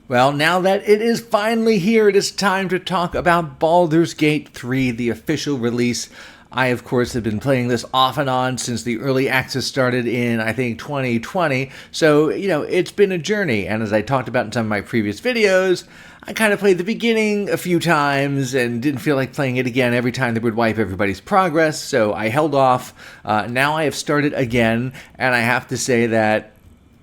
Well, now that it is finally here, it is time to talk about Baldur's Gate 3, the official release. I, of course, have been playing this off and on since the early access started in, I think, 2020. So, it's been a journey. And as I talked about in some of my previous videos, I kind of played the beginning a few times and didn't feel like playing it again every time they would wipe everybody's progress. So I held off. Now I have started again, and I have to say that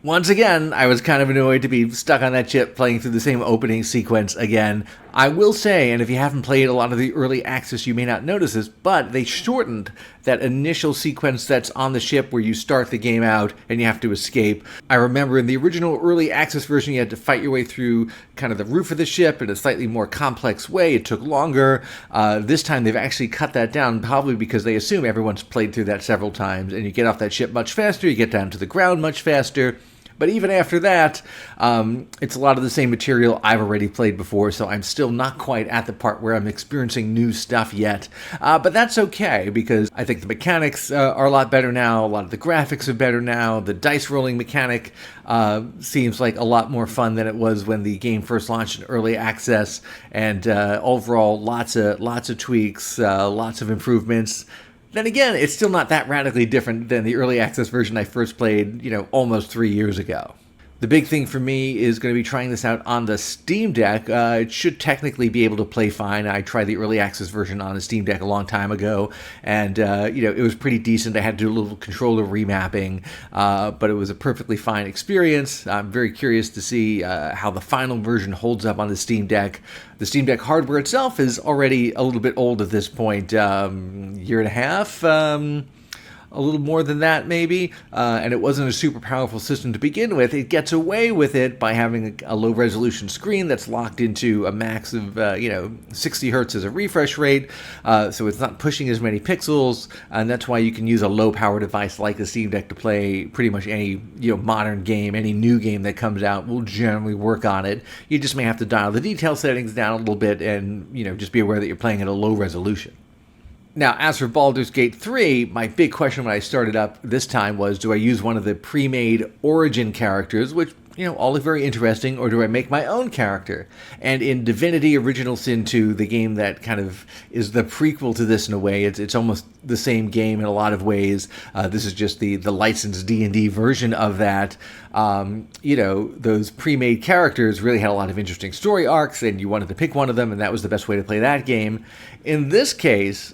once again, I was kind of annoyed to be stuck on that ship playing through the same opening sequence again. I will say, and if you haven't played a lot of the early access, you may not notice this, but they shortened that initial sequence that's on the ship where you start the game out and you have to escape. I remember in the original early access version, you had to fight your way through kind of the roof of the ship in a slightly more complex way. It took longer. This time they've actually cut that down, probably because they assume everyone's played through that several times, and you get off that ship much faster, you get down to the ground much faster. But even after that, it's a lot of the same material I've already played before, so I'm still not quite at the part where I'm experiencing new stuff yet. But that's okay, because I think the mechanics are a lot better now, a lot of the graphics are better now, the dice rolling mechanic seems like a lot more fun than it was when the game first launched in early access, and overall, lots of tweaks, lots of improvements. Then again, it's still not that radically different than the early access version I first played, almost 3 years ago. The big thing for me is going to be trying this out on the Steam Deck. It should technically be able to play fine. I tried the early access version on the Steam Deck a long time ago, and it was pretty decent. I had to do a little controller remapping, but it was a perfectly fine experience. I'm very curious to see how the final version holds up on the Steam Deck. The Steam Deck hardware itself is already a little bit old at this point, year and a half. A little more than that, maybe, and it wasn't a super powerful system to begin with. It gets away with it by having a low-resolution screen that's locked into a max of, 60 hertz as a refresh rate, so it's not pushing as many pixels, and that's why you can use a low-power device like the Steam Deck to play pretty much any, modern game, any new game that comes out will generally work on it. You just may have to dial the detail settings down a little bit and, just be aware that you're playing at a low resolution. Now, as for Baldur's Gate 3, my big question when I started up this time was, do I use one of the pre-made origin characters, which, all look very interesting, or do I make my own character? And in Divinity Original Sin 2, the game that kind of is the prequel to this in a way, it's almost the same game in a lot of ways. This is just the licensed D&D version of that. Those pre-made characters really had a lot of interesting story arcs, and you wanted to pick one of them, and that was the best way to play that game. In this case,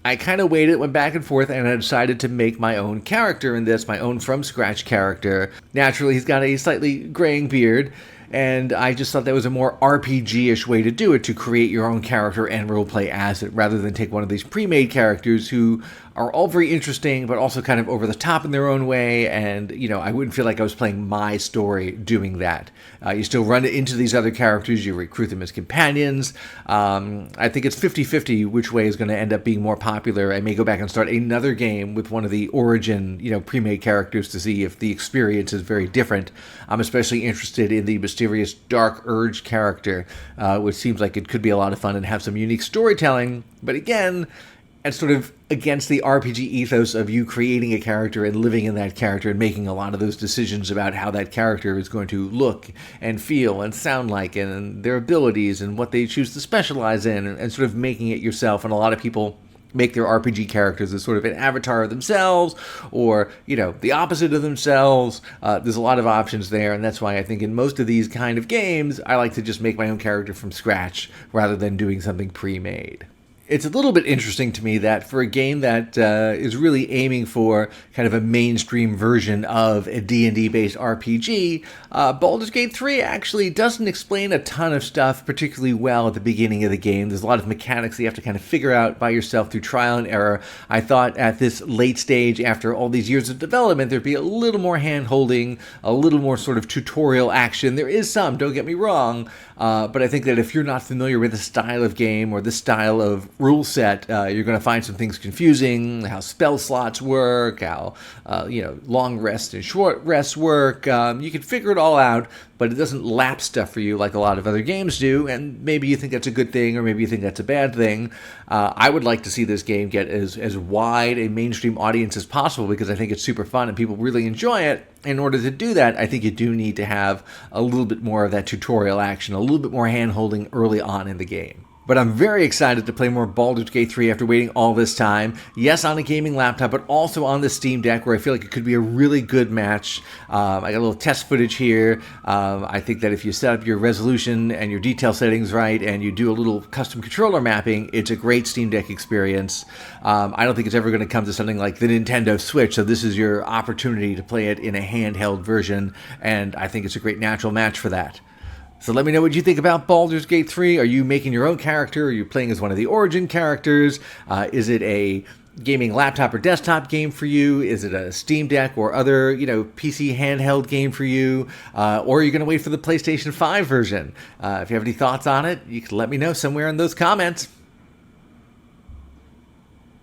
I kind of waited, went back and forth, and I decided to make my own character in this, my own from-scratch character. Naturally, he's got a slightly graying beard, and I just thought that was a more RPG-ish way to do it, to create your own character and roleplay as it, rather than take one of these pre-made characters who are all very interesting, but also kind of over the top in their own way, and, I wouldn't feel like I was playing my story doing that. You still run into these other characters, you recruit them as companions. I think it's 50-50 which way is going to end up being more popular. I may go back and start another game with one of the origin, pre-made characters to see if the experience is very different. I'm especially interested in the mysterious Dark Urge character, which seems like it could be a lot of fun and have some unique storytelling, but again, and sort of against the RPG ethos of you creating a character and living in that character and making a lot of those decisions about how that character is going to look and feel and sound like, and their abilities and what they choose to specialize in, and sort of making it yourself. And a lot of people make their RPG characters as sort of an avatar of themselves, or, the opposite of themselves. There's a lot of options there, and that's why I think in most of these kind of games, I like to just make my own character from scratch rather than doing something pre-made. It's a little bit interesting to me that for a game that is really aiming for kind of a mainstream version of a D&D-based RPG, Baldur's Gate 3 actually doesn't explain a ton of stuff particularly well at the beginning of the game. There's a lot of mechanics that you have to kind of figure out by yourself through trial and error. I thought at this late stage, after all these years of development, there'd be a little more hand-holding, a little more sort of tutorial action. There is some, don't get me wrong, but I think that if you're not familiar with the style of game or the style of rule set, you're going to find some things confusing, how spell slots work, how long rest and short rest work. You can figure it all out, but it doesn't lap stuff for you like a lot of other games do, and maybe you think that's a good thing, or maybe you think that's a bad thing. I would like to see this game get as wide a mainstream audience as possible, because I think it's super fun and people really enjoy it. In order to do that, I think you do need to have a little bit more of that tutorial action, a little bit more hand-holding early on in the game. But I'm very excited to play more Baldur's Gate 3 after waiting all this time. Yes, on a gaming laptop, but also on the Steam Deck, where I feel like it could be a really good match. I got a little test footage here. I think that if you set up your resolution and your detail settings right, and you do a little custom controller mapping, it's a great Steam Deck experience. I don't think it's ever going to come to something like the Nintendo Switch, so this is your opportunity to play it in a handheld version, and I think it's a great natural match for that. So let me know what you think about Baldur's Gate 3. Are you making your own character? Are you playing as one of the Origin characters? Is it a gaming laptop or desktop game for you? Is it a Steam Deck or other, PC handheld game for you? Or are you going to wait for the PlayStation 5 version? If you have any thoughts on it, you can let me know somewhere in those comments.